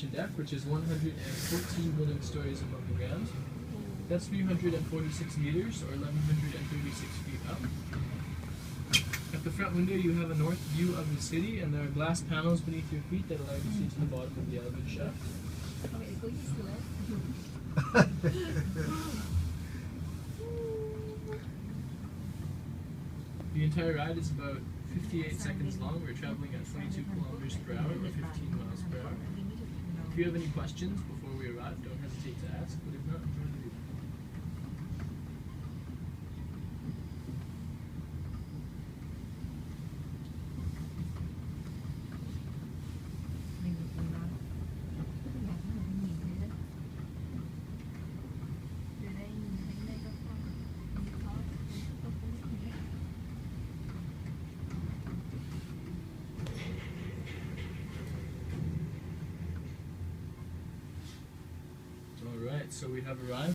deck, which is 114 living stories above the ground. That's 346 meters, or 1,136 feet up. At the front window, you have a north view of the city, and there are glass panels beneath your feet that allow you to see to the bottom of the elevator shaft. The entire ride is about 58 seconds long. We're traveling at 22 kilometers per hour, or 15 miles per hour. If you have any questions before we arrive, don't hesitate to ask, but if not, enjoy the view. Alright, so we have arrived.